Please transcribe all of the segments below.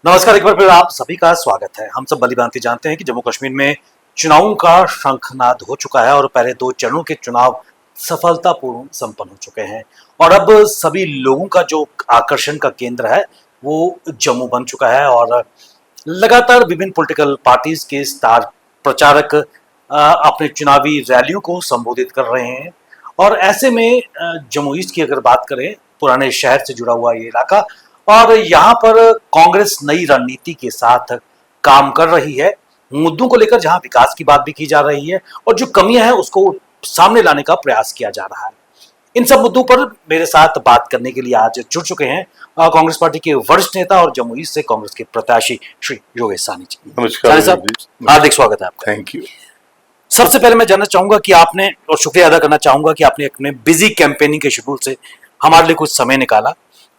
नमस्कार, एक बार फिर आप सभी का स्वागत है। हम सब भली-भांति जानते हैं कि जम्मू कश्मीर में चुनावों का शंखनाद हो चुका है और पहले 2 चरणों के चुनाव सफलतापूर्ण संपन्न हो चुके हैं और अब सभी लोगों का जो आकर्षण का केंद्र है, वो जम्मू बन चुका है और लगातार विभिन्न पॉलिटिकल पार्टीज के स्टार प्रचारक अपने चुनावी रैलियों को संबोधित कर रहे हैं और ऐसे में जम्मू ईस्ट की अगर बात करें, पुराने शहर से जुड़ा हुआ ये इलाका और यहाँ पर कांग्रेस नई रणनीति के साथ काम कर रही है, मुद्दों को लेकर जहाँ विकास की बात भी की जा रही है और जो कमियां हैं उसको सामने लाने का प्रयास किया जा रहा है। इन सब मुद्दों पर मेरे साथ बात करने के लिए आज जुड़ चुके हैं कांग्रेस पार्टी के वरिष्ठ नेता और जम्मू ईस्ट से कांग्रेस के प्रत्याशी श्री योगेश साहनी जी। नमस्कार साहब, हार्दिक स्वागत है आपका। Thank you. सबसे पहले मैं जानना चाहूंगा कि आपने और शुक्रिया अदा करना चाहूंगा कि आपने अपने बिजी कैंपेनिंग के शेड्यूल से हमारे लिए कुछ समय निकाला,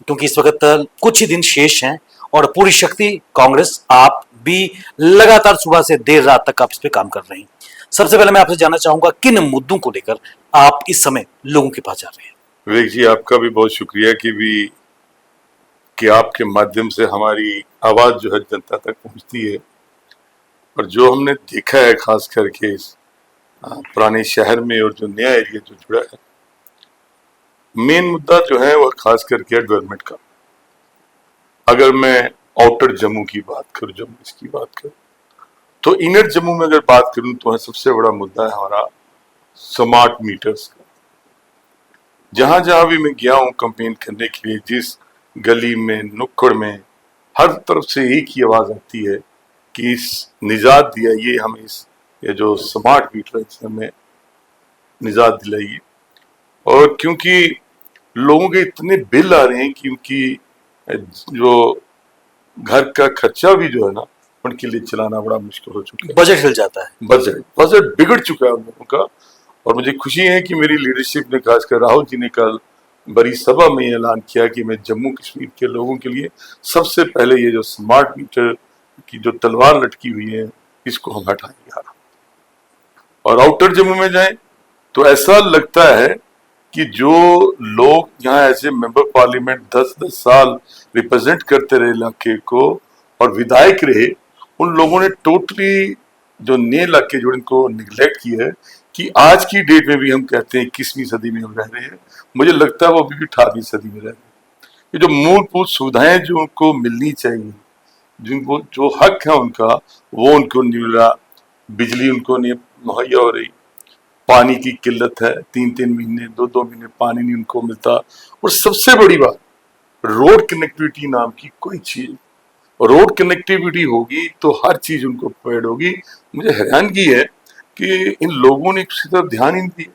क्योंकि इस वक्त कुछ ही दिन शेष हैं और पूरी शक्ति कांग्रेस आप भी लगातार सुबह से देर रात तक आप इस पे काम कर रहे हैं। सबसे पहले मैं आपसे जानना चाहूंगा किन मुद्दों को लेकर आप इस समय लोगों के पास जा रहे हैं। विवेक जी, आपका भी बहुत शुक्रिया कि आपके माध्यम से हमारी आवाज जो है जनता तक पहुंचती है और जो हमने देखा है खास करके इस पुराने शहर में और जो नया एरिया जो जुड़ा है, मेन मुद्दा जो है वह खास करके डेवलपमेंट का। अगर मैं आउटर जम्मू की बात करूं, जम्मू इसकी बात करूं, तो इनर जम्मू में अगर बात करूं तो सबसे बड़ा मुद्दा है हमारा स्मार्ट मीटर्स का। जहां जहां भी मैं गया हूं कैंपेन करने के लिए, जिस गली में नुक्कड़ में हर तरफ से एक ही आवाज आती है कि इस निजात दिलाइए हमें, ये जो स्मार्ट मीटर है हमें निजात दिलाइए। और क्योंकि लोगों के इतने बिल आ रहे हैं कि उनकी जो घर का खर्चा भी जो है ना, उनके लिए चलाना बड़ा मुश्किल हो चुका है। बजट हिल जाता है, बजट बिगड़ चुका है उन लोगों का। और मुझे खुशी है कि मेरी लीडरशिप ने, खासकर राहुल जी ने कल बड़ी सभा में ऐलान किया कि मैं जम्मू कश्मीर के लोगों के लिए सबसे पहले ये जो स्मार्ट मीटर की जो तलवार लटकी हुई है, इसको हम हटाएंगे। और आउटर जम्मू में जाए तो ऐसा लगता है कि जो लोग यहाँ ऐसे मेंबर पार्लियामेंट 10-10 साल रिप्रेजेंट करते रहे इलाके को और विधायक रहे, उन लोगों ने टोटली जो नए इलाके जो इनको निगलेक्ट किया है कि आज की डेट में भी हम कहते हैं 21वीं सदी में हम रह रहे हैं। मुझे लगता है वो अभी भी 18वीं सदी में रह रहे हैं। ये जो मूलभूत सुविधाएं जो उनको मिलनी चाहिए, जिनको जो हक है उनका, वो उनको नहीं मिल रहा। बिजली उनको नहीं मुहैया हो रही, पानी की किल्लत है, 3-3 महीने 2-2 महीने पानी नहीं उनको मिलता। और सबसे बड़ी बात, रोड कनेक्टिविटी नाम की कोई चीज, रोड कनेक्टिविटी होगी तो हर चीज उनको प्रोवाइड होगी। मुझे हैरानगी है कि इन लोगों ने किसी तरफ ध्यान ही नहीं दिया।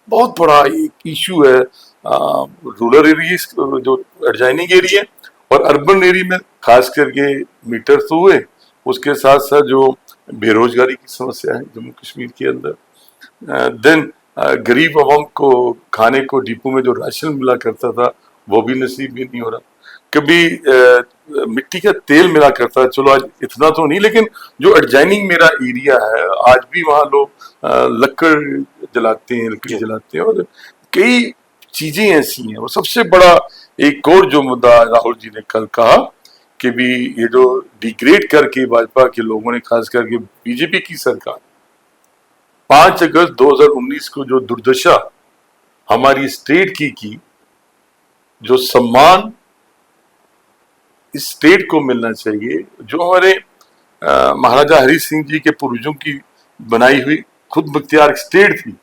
बहुत बड़ा एक इशू है रूरल एरिया, जो एडजाइनिंग एरिया और अर्बन एरिया में खास करके मीटर तो हुए, उसके साथ साथ जो बेरोजगारी की समस्या है जम्मू कश्मीर के अंदर, देन गरीब अवाम को खाने को डिपो में जो राशन मिला करता था वो भी नसीब भी नहीं हो रहा। कभी मिट्टी का तेल मिला करता है, चलो आज इतना तो नहीं, लेकिन जो एडजाइनिंग मेरा एरिया है आज भी वहाँ लोग लकड़ी जलाते हैं और कई चीजें ऐसी हैं। और सबसे बड़ा एक और जो मुद्दा राहुल जी ने कल कहा कि भी ये जो डिग्रेड करके भाजपा के लोगों ने, खास करके बीजेपी की सरकार, 5 अगस्त 2019 को जो दुर्दशा हमारी स्टेट की, जो सम्मान इस स्टेट को मिलना चाहिए, जो हमारे महाराजा हरि सिंह जी के पूर्वजों की बनाई हुई खुद मुख्तियार स्टेट थी,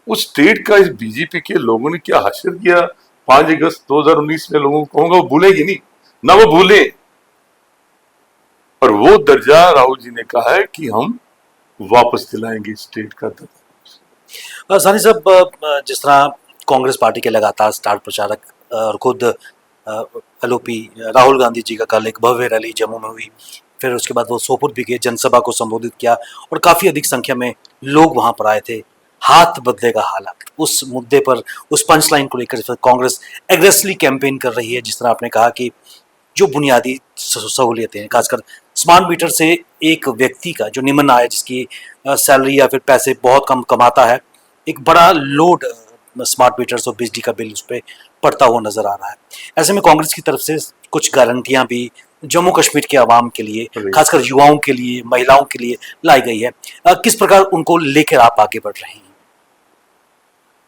उस स्टेट का इस बीजेपी के लोगों ने क्या हासिल किया 5 अगस्त 2019 में, लोगों को कहूंगा वो भूलेगी नहीं ना, वो भूले। और वो दर्जा राहुल जी ने कहा है कि हम वापस दिलाएंगे स्टेट का दर्जा। सानी साहब, जिस तरह कांग्रेस पार्टी के लगातार स्टार प्रचारक और खुद एलओपी राहुल गांधी जी का कल एक भव्य रैली जम्मू में हुई, फिर उसके बाद वो सोपुर भी गए, जनसभा को संबोधित किया और काफी अधिक संख्या में लोग वहां पर आए थे। हाथ बदलेगा हालात, उस मुद्दे पर, उस पंच लाइन को लेकर कांग्रेस एग्रेसिवली कैंपेन कर रही है। जिस तरह आपने कहा कि जो बुनियादी सहूलियतें हैं, खासकर स्मार्ट मीटर से एक व्यक्ति का जो निम्न आय, जिसकी सैलरी या फिर पैसे बहुत कम कमाता है, एक बड़ा लोड स्मार्ट मीटर्स और बिजली का बिल उस पर पड़ता हुआ नजर आ रहा है। ऐसे में कांग्रेस की तरफ से कुछ गारंटियां भी जम्मू कश्मीर के आवाम के लिए, खासकर युवाओं के लिए, महिलाओं के लिए लाई गई है। किस प्रकार उनको लेकर आप आगे बढ़ रहे हैं?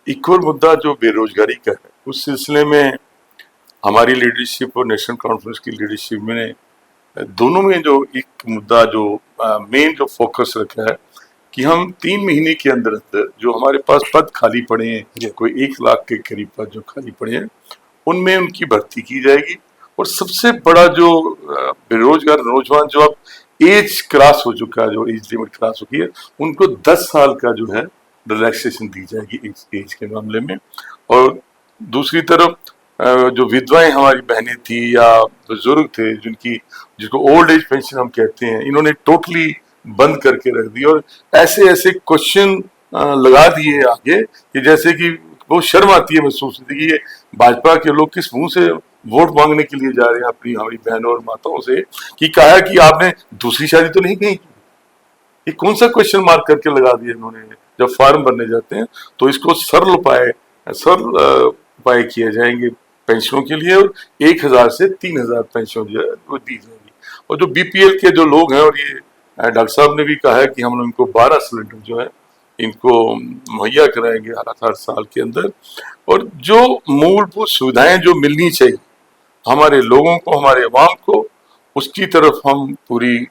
एक और मुद्दा जो बेरोजगारी का है, उस सिलसिले में हमारी लीडरशिप और नेशनल कॉन्फ्रेंस की लीडरशिप में दोनों में जो एक मुद्दा जो मेन जो फोकस रखा है कि हम 3 महीने के अंदर अंदर जो हमारे पास पद खाली पड़े हैं, कोई 1 लाख के करीब पद जो खाली पड़े हैं, उनमें उनकी भर्ती की जाएगी। और सबसे बड़ा जो बेरोजगार नौजवान जो अब एज क्रॉस हो चुका है, जो एज लिमिट क्रॉस हो गई है, उनको 10 साल का जो है रिलैक्सेशन दी जाएगी एज के मामले में। और दूसरी तरफ जो विधवाएं हमारी बहनें थी या बुजुर्ग थे जिनको ओल्ड एज पेंशन हम कहते हैं, इन्होंने टोटली बंद करके रख दी और ऐसे ऐसे क्वेश्चन लगा दिए आगे कि जैसे कि वो शर्म आती है महसूस होती है कि ये भाजपा के लोग किस मुंह से वोट मांगने के लिए जा रहे हैं अपनी हमारी बहनों और माताओं से, कि कहा कि आपने दूसरी शादी तो नहीं की। ये कौन सा क्वेश्चन मार्क करके लगा दिया इन्होंने जब फॉर्म भरने जाते हैं। तो इसको सरल उपाय किए जाएंगे पेंशनों के लिए, और 1000 से 3000 पेंशन जो है वो दी जाएगी। और जो बीपीएल के जो लोग हैं, और ये डॉक्टर साहब ने भी कहा है कि हम लोग इनको 12 सिलेंडर जो है इनको मुहैया कराएंगे हर साल के अंदर। और जो मूलभूत सुविधाएं जो मिलनी चाहिए हमारे लोगों को, हमारे अवाम को, उसकी तरफ हम पूरी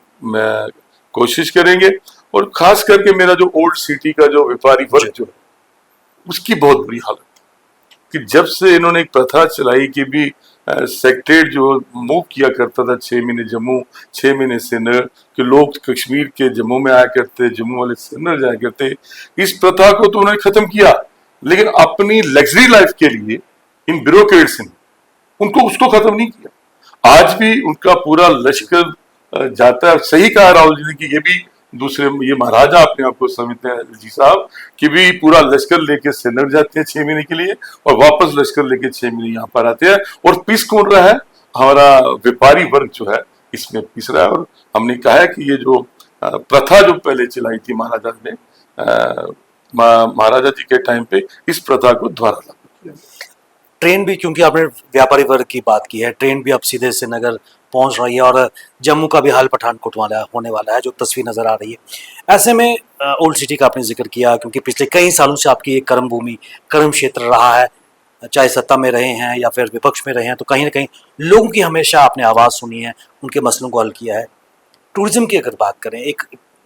कोशिश करेंगे। और खास करके मेरा जो ओल्ड सिटी का जो व्यापारी वर्ग जो है, उसकी बहुत बुरी हालत कि जब से इन्होंने एक प्रथा चलाई कि भी सेक्रेटरीट जो मूव किया करता था 6 महीने जम्मू, 6 महीने श्रीनगर, कि लोग कश्मीर के जम्मू में आया करते, जम्मू वाले श्रीनगर जाया करते। इस प्रथा को तो उन्होंने खत्म किया, लेकिन अपनी लग्जरी लाइफ के लिए इन ब्यूरोक्रेट्स ने उनको उसको खत्म नहीं किया। आज भी उनका पूरा लश्कर जाता है। सही कहा राहुल जी ने कि ये भी दूसरे ये महाराजा अपने आप को समझते हैं जी साहब, कि भी पूरा लश्कर लेके श्रीनगर जाते हैं 6 महीने के लिए और वापस लश्कर लेके 6 महीने यहाँ पर आते हैं। और पीस कौन रहा है? हमारा व्यापारी वर्ग जो है इसमें पीस रहा है। और हमने कहा है कि ये जो प्रथा जो पहले चलाई थी महाराजा जी के टाइम पे, इस प्रथा को दोबारा लागू किया। ट्रेन भी, क्योंकि आपने व्यापारी वर्ग की बात की है, ट्रेन भी अब सीधे श्रीनगर पहुंच रही है और जम्मू का भी हाल पठानकोट वाला होने वाला है, जो तस्वीर नजर आ रही है। ऐसे में ओल्ड सिटी का आपने जिक्र किया, क्योंकि पिछले कई सालों से आपकी एक कर्म भूमि, कर्म क्षेत्र रहा है, चाहे सत्ता में रहे हैं या फिर विपक्ष में रहे हैं, तो कहीं ना कहीं लोगों की हमेशा आपने आवाज़ सुनी है, उनके मसलों को हल किया है। टूरिज्म की अगर बात करें, एक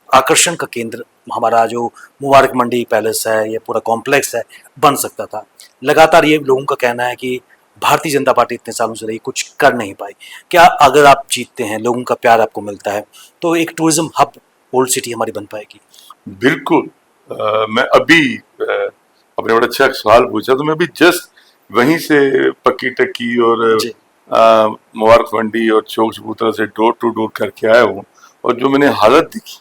आकर्षण का केंद्र हमारा जो मुबारक मंडी पैलेस है, ये पूरा कॉम्प्लेक्स है, बन सकता था। लगातार ये लोगों का कहना है कि भारतीय जनता पार्टी इतने सालों से रही, कुछ कर नहीं पाई। क्या अगर आप जीतते हैं, लोगों का प्यार आपको मिलता है, तो एक टूरिज्म हब ओल्ड सिटी हमारी बन पाएगी? बिल्कुल। मैं अभी आपने बड़ा अच्छा सवाल पूछा, तो मैं अभी जस्ट वहीं से पक्की टक्की और मुबारक मंडी और चौक चबूतरा से डोर टू डोर करके आया हूँ। और जो मैंने हालत देखी,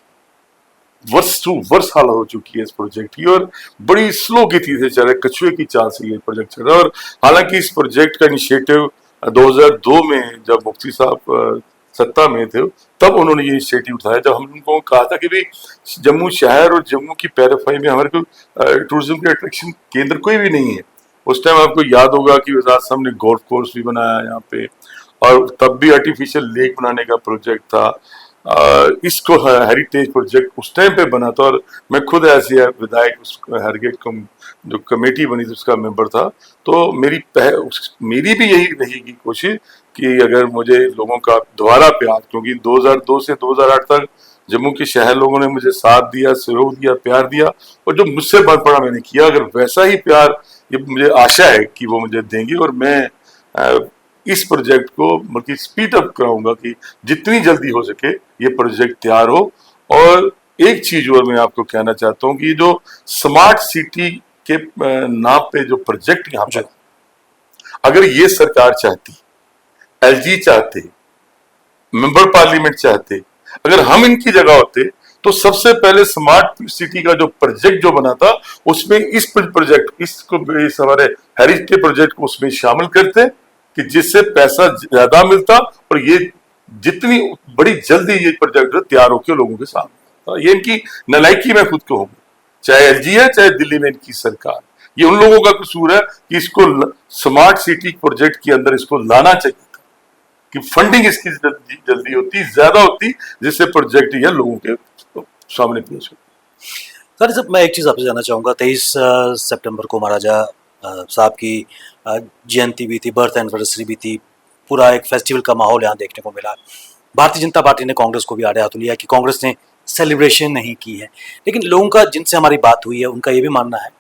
वर्ष हालत हो चुकी है इस प्रोजेक्ट की, और बड़ी स्लो गति से चल रहा है, कछुए की चाल से ये प्रोजेक्ट चल रहा है। और हालांकि इस प्रोजेक्ट का इनिशिएटिव 2002 में जब मुफ्ती साहब सत्ता में थे, तब उन्होंने ये इनिशिएटिव उठाया, जब हम उनको कहा था कि भाई जम्मू शहर और जम्मू की पैराफाई में हमारे को टूरिज्म के अट्रैक्शन केंद्र कोई भी नहीं है। उस टाइम आपको याद होगा कि वज़ारत साहब ने गोल्फ कोर्स भी बनाया यहाँ पे, और तब भी आर्टिफिशियल लेक बनाने का प्रोजेक्ट था। इसको हेरिटेज प्रोजेक्ट उस टाइम पे बना था, और मैं खुद ऐसे विधायक हेरिटेज जो कमेटी बनी थी उसका मेंबर था। तो मेरी भी यही रहेगी कोशिश कि अगर मुझे लोगों का दोबारा प्यार, क्योंकि 2002 से 2008 तक जम्मू के शहर लोगों ने मुझे साथ दिया, सहयोग दिया, प्यार दिया, और जो मुझसे बढ़ पड़ा मैंने किया, अगर वैसा ही प्यार ये मुझे आशा है कि वो मुझे देंगे। और मैं इस प्रोजेक्ट को बल्कि स्पीड अप कराऊंगा कि जितनी जल्दी हो सके ये प्रोजेक्ट तैयार हो। और एक चीज और मैं आपको कहना चाहता हूँ कि जो स्मार्ट सिटी के नाम पे जो प्रोजेक्ट यहाँ पे, अगर ये सरकार चाहती, एलजी चाहते, मेंबर पार्लियामेंट चाहते, अगर हम इनकी जगह होते, तो सबसे पहले स्मार्ट सिटी का जो प्रोजेक्ट जो बना था उसमें इस प्रोजेक्ट इस हमारे हेरिटेज प्रोजेक्ट को उसमें शामिल करते, कि जिससे पैसा ज्यादा मिलता और ये जितनी बड़ी जल्दी ये प्रोजेक्ट तैयार होकर लोगों के सामने आता। ये इनकी नालायकी मैं खुद कहूंगा, चाहे एलजी है चाहे दिल्ली में इनकी सरकार, ये उन लोगों का कसूर है कि इसको स्मार्ट सिटी प्रोजेक्ट के अंदर इसको लाना चाहिए था, कि फंडिंग इसकी जल्दी होती, ज्यादा होती, जिससे प्रोजेक्ट यह लोगों के सामने पेश होती। सर जब मैं एक चीज़ आपसे जानना चाहूँगा, 23 सितंबर को महाराजा साहब की जयंती भी थी, बर्थ एनिवर्सरी भी थी, पूरा एक फेस्टिवल का माहौल यहाँ देखने को मिला। भारतीय जनता पार्टी ने कांग्रेस को भी आड़े हाथों लिया कि कांग्रेस ने सेलिब्रेशन नहीं की है, लेकिन लोगों का जिनसे हमारी बात हुई है उनका ये भी मानना है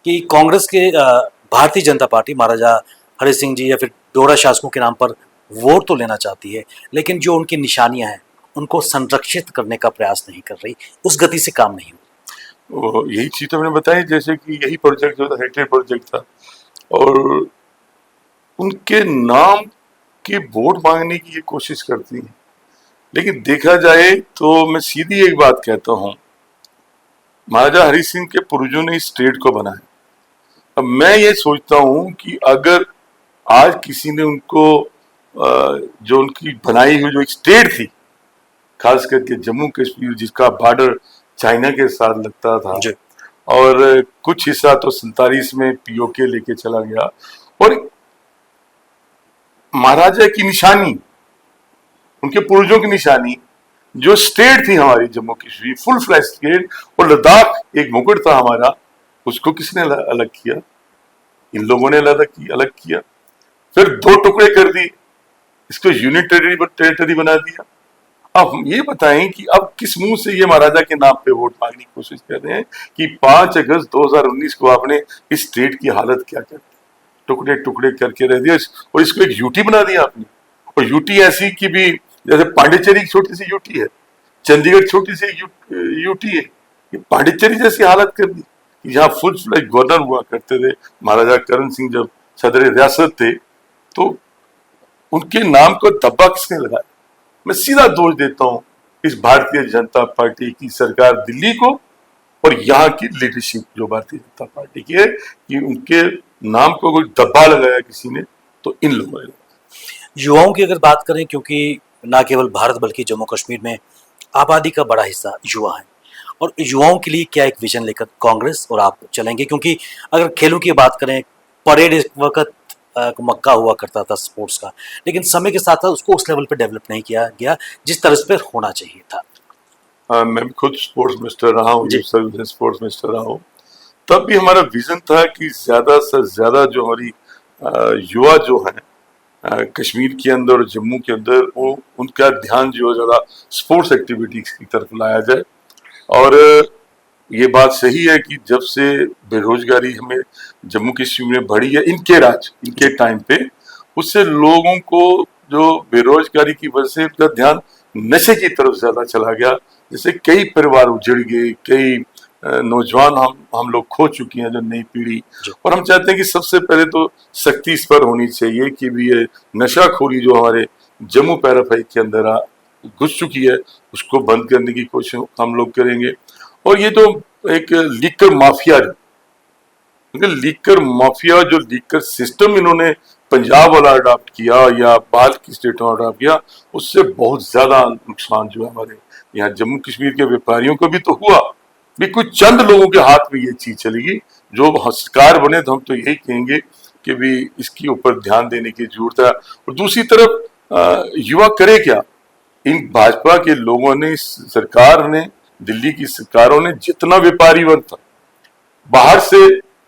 कि कांग्रेस के भारतीय जनता पार्टी महाराजा हरि सिंह जी या फिर दोहरा शासकों के नाम पर वोट तो लेना चाहती है, लेकिन जो उनकी निशानियां हैं उनको संरक्षित करने का प्रयास नहीं कर रही, उस गति से काम नहीं हो। यही चीज तो मैंने बताई, जैसे कि यही प्रोजेक्ट जो था हेरिटेज प्रोजेक्ट था, और उनके नाम के वोट मांगने की ये कोशिश करती है। लेकिन देखा जाए तो मैं सीधी एक बात कहता हूं, महाराजा हरि सिंह के पूर्वजों ने इस स्टेट को बनाया। अब मैं ये सोचता हूं कि अगर आज किसी ने उनको जो उनकी बनाई हुई जो एक स्टेट थी, खास करके जम्मू कश्मीर जिसका बॉर्डर चाइना के साथ लगता था, और कुछ हिस्सा तो 47 में पीओके लेके चला गया, और महाराजा की निशानी, उनके पूर्वजों की निशानी जो स्टेट थी हमारी Jammu Kashmir, full flash state, और लद्दाख एक मुकुट था हमारा, उसको किसने अलग किया? इन लोगों ने अलग किया, फिर दो टुकड़े कर दिए, इसको यूनिट टेरिटरी बना दिया। अब ये बताएं कि अब किस मुंह से ये महाराजा के नाम पे वोट मांगने की कोशिश कर रहे हैं कि 5 अगस्त 2019 को आपने इस स्टेट की हालत क्या कर दी, टुकड़े टुकड़े करके रह दिया, और इसको एक यूटी बना दिया आपने। और यूटी ऐसी कि भी जैसे पांडिचेरी की छोटी सी यूटी है, चंडीगढ़ छोटी सी यूटी है, ये पांडिचेरी जैसी हालत कर दी। यहाँ फुल फ्लैश गवर्नर हुआ करते थे महाराजा करण सिंह, जब सदर रियासत थे, तो उनके नाम को दब्बा किसने लगाया? मैं सीधा दोष देता हूं इस भारतीय जनता पार्टी की सरकार दिल्ली को, और यहाँ की लीडरशिप जो भारतीय जनता पार्टी की है, कि उनके नाम को कोई दब्बा लगाया किसी ने, तो इन लोगों ने। युवाओं की अगर बात करें, क्योंकि न केवल भारत बल्कि जम्मू कश्मीर में आबादी का बड़ा हिस्सा युवा है, और युवाओं के लिए क्या एक विजन लेकर कांग्रेस और आप चलेंगे? क्योंकि अगर खेलों की बात करें, परेड इस वक्त मक्का हुआ करता था स्पोर्ट्स का, लेकिन समय के साथ साथ उसको उस लेवल पे डेवलप नहीं किया गया जिस तरह पर होना चाहिए था। मैं खुद स्पोर्ट्स मिनिस्टर रहा हूँ, स्पोर्ट्स मिनिस्टर रहा हूँ, तब भी हमारा विजन था कि ज्यादा से ज्यादा जो हमारी युवा जो है कश्मीर के अंदर और जम्मू के अंदर, वो उनका ध्यान जो है ज्यादा स्पोर्ट्स एक्टिविटीज की तरफ लाया जाए। और ये बात सही है कि जब से बेरोजगारी हमें जम्मू कश्मीर में बढ़ी है इनके टाइम पे, उससे लोगों को जो बेरोजगारी की वजह से उनका ध्यान नशे की तरफ ज्यादा चला गया, जिससे कई परिवार उजड़ गए, कई नौजवान हम लोग खो चुके हैं, जो नई पीढ़ी। और हम चाहते हैं कि सबसे पहले तो सख्ती इस पर होनी चाहिए कि भी ये नशाखोरी जो हमारे जम्मू पैराफाई के अंदर घुस चुकी है, उसको बंद करने की कोशिश हम लोग करेंगे। और ये जो एक लीकर माफिया जो लीकर सिस्टम इन्होंने पंजाब वाला अडॉप्ट किया या बाहर की स्टेटों में अडॉप्ट किया, उससे बहुत ज्यादा नुकसान जो है हमारे यहाँ जम्मू कश्मीर के व्यापारियों को भी तो हुआ, भी कुछ चंद लोगों के हाथ में ये चीज चलेगी। जो सरकार बने तो हम तो यही कहेंगे कि भी इसके ऊपर ध्यान देने की जरूरत है। और दूसरी तरफ युवा करे क्या? इन भाजपा के लोगों ने, सरकार ने, दिल्ली की सरकारों ने जितना व्यापारी वर्ग था बाहर से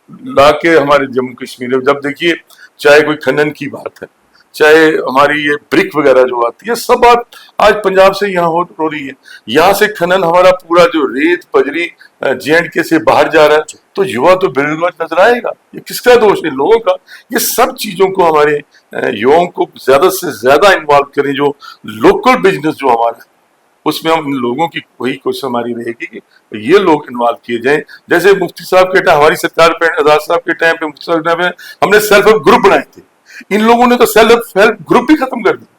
लाके हमारे जम्मू कश्मीर में, जब देखिए चाहे कोई खनन की बात है, चाहे हमारी ये ब्रिक वगैरह जो आती है, सब बात आज पंजाब से यहाँ हो रही है। यहाँ से खनन हमारा पूरा जो रेत बजरी JNK से बाहर जा रहा है, तो युवा तो बेरोजगार नजर आएगा। ये किसका दोष है? लोगों का। ये सब चीजों को हमारे युवाओं को ज्यादा से ज्यादा इन्वॉल्व करें, जो लोकल बिजनेस जो हमारा है उसमें हम इन लोगों की वही कोशिश हमारी रहेगी कि ये लोग इन्वॉल्व किए जाएं। जैसे मुफ्ती साहब के टाइम, हमारी सरकार पे, आजाद साहब के टाइम पे, मुफ्ती साहब के टाइम पे हमने सेल्फ हेल्प ग्रुप बनाए थे, इन लोगों ने तो सेल्फ हेल्प ग्रुप भी खत्म कर दिया।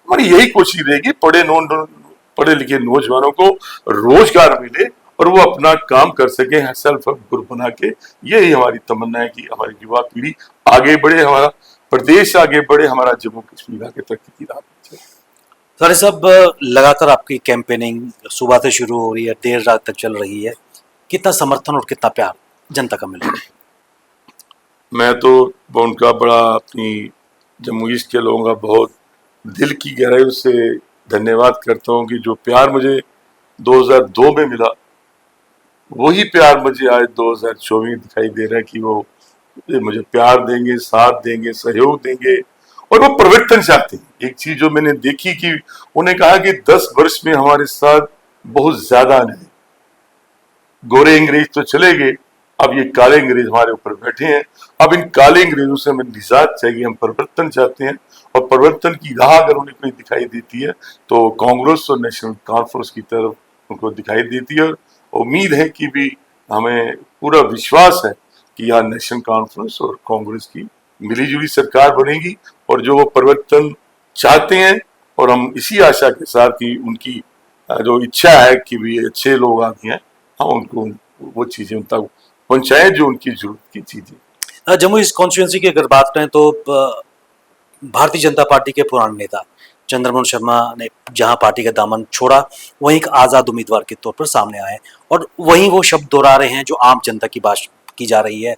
हमारी यही कोशिश रहेगी पढ़े लिखे नौजवानों को रोजगार मिले और वो अपना काम कर सके सेल्फ हेल्प ग्रुप बना के। यही हमारी तमन्ना है कि हमारी युवा पीढ़ी आगे बढ़े, हमारा प्रदेश आगे बढ़े, हमारा जम्मू कश्मीर आगे तरक्की की राह पे चले। सारे सब लगातार आपकी कैंपेनिंग सुबह से शुरू हो रही है, देर रात तक चल रही है, कितना समर्थन और कितना प्यार जनता का मिल रहा है? मैं तो उनका बड़ा अपनी जम्मू ईस्ट के लोगों का बहुत दिल की गहराई से धन्यवाद करता हूँ कि जो प्यार मुझे 2002 में मिला वही प्यार मुझे आज 2024 में दिखाई दे रहा है कि वो मुझे प्यार देंगे, साथ देंगे, सहयोग देंगे और वो परिवर्तन चाहते हैं। एक चीज जो मैंने देखी कि उन्हें कहा कि 10 वर्ष में हमारे साथ बहुत ज्यादा नहीं, गोरे अंग्रेज तो चले गए, अब ये काले अंग्रेज हमारे ऊपर बैठे हैं। अब इन काले अंग्रेजों से हमें निजात चाहिए, हम परिवर्तन चाहते हैं और परिवर्तन की राह अगर उन्हें कोई दिखाई देती है तो कांग्रेस और नेशनल कॉन्फ्रेंस की तरफ उनको दिखाई देती है। और उम्मीद है कि भी हमें पूरा विश्वास है कि यहाँ नेशनल कॉन्फ्रेंस और कांग्रेस की मिलीजुली सरकार बनेगी और जो वो परिवर्तन चाहते हैं और हम इसी आशा के साथ कि उनकी जो इच्छा है कि भी अच्छे लोग आगे हैं, हम उनको वो चीजें उन तक पहुंचाएं जो उनकी जरूरत की चीजें। जम्मू ईस्ट कॉन्स्टिट्यूंसी की अगर बात करें तो भारतीय जनता पार्टी के पुराने नेता चंद्रमोहन शर्मा ने जहां पार्टी का दामन छोड़ा वहीं एक आज़ाद उम्मीदवार के तौर पर सामने आए और वहीं वो शब्द दोहरा रहे हैं जो आम जनता की बात की जा रही है।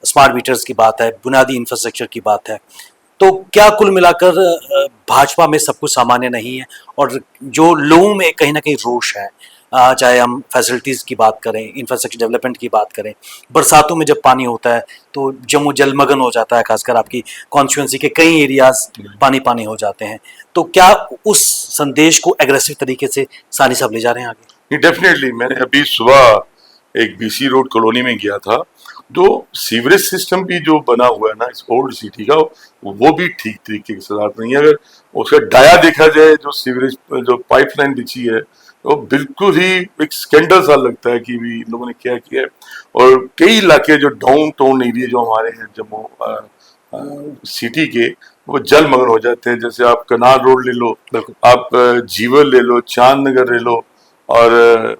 स्मार्ट मीटर्स की बात है, बुनियादी इंफ्रास्ट्रक्चर की बात है। तो क्या कुल मिलाकर भाजपा में सब कुछ सामान्य नहीं है और जो लोगों में कहीं ना कहीं रोष है, चाहे हम फैसिलिटीज़ की बात करें, इंफ्रास्ट्रक्चर डेवलपमेंट की बात करें, बरसातों में जब पानी होता है तो जम्मू जलमग्न हो जाता है, खासकर आपकी कॉन्स्टिट्यूंसी के कई एरियाज पानी पानी हो जाते हैं। तो क्या उस संदेश को एग्रेसिव तरीके से सानी साहब ले जा रहे हैं आगे? डेफिनेटली मैंने अभी सुबह एक बीसी रोड कॉलोनी में गया था, जो सीवरेज सिस्टम भी जो बना हुआ है ना इस ओल्ड सिटी का, वो भी ठीक तरीके के साथ नहीं है। अगर उसका डाया देखा जाए, जो सीवरेज जो पाइपलाइन बिछी है, तो बिल्कुल ही एक स्कैंडल सा लगता है कि भी लोगों ने क्या किया है। और कई इलाके जो डाउन टाउन एरिया जो हमारे हैं जम्मू सिटी के, वो जलमग्न हो जाते हैं। जैसे आप कनाल रोड ले लो, आप जीवल ले लो, चांद नगर ले लो और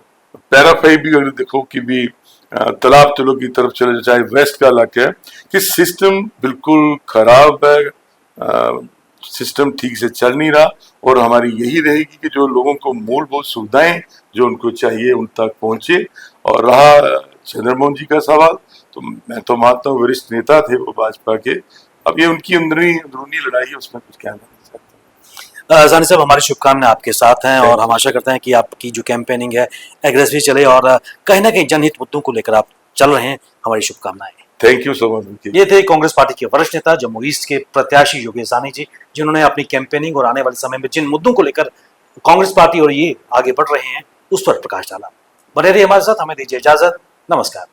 पैराफाई भी अगर देखो कि भी तालाब तलो की तरफ चले जाओ, चाहे वेस्ट का इलाका है, कि सिस्टम बिल्कुल खराब है, सिस्टम ठीक से चल नहीं रहा। और हमारी यही रहेगी कि जो लोगों को मूलभूत सुविधाएं जो उनको चाहिए उन तक पहुंचे। और रहा चंद्रमोहन जी का सवाल, तो मैं तो मानता हूँ वरिष्ठ नेता थे वो भाजपा के, अब ये उनकी अंदरूनी लड़ाई है, उसमें कुछ कहना नहीं चाहता। सानी साहब, हमारी शुभकामनाएं आपके साथ हैं और हम आशा करते हैं कि आपकी जो कैंपेनिंग है एग्रेसिव चले और कहीं ना कहीं जनहित मुद्दों को लेकर आप चल रहे हैं। हमारी शुभकामनाएं। Thank you so much. ये थे कांग्रेस पार्टी के वरिष्ठ नेता जम्मू ईस्ट के प्रत्याशी योगेश सानी जी, जिन्होंने अपनी कैंपेनिंग और आने वाले समय में जिन मुद्दों को लेकर कांग्रेस पार्टी और ये आगे बढ़ रहे हैं उस पर प्रकाश डाला। बने रहिए हमारे साथ, हमें दीजिए इजाजत। नमस्कार।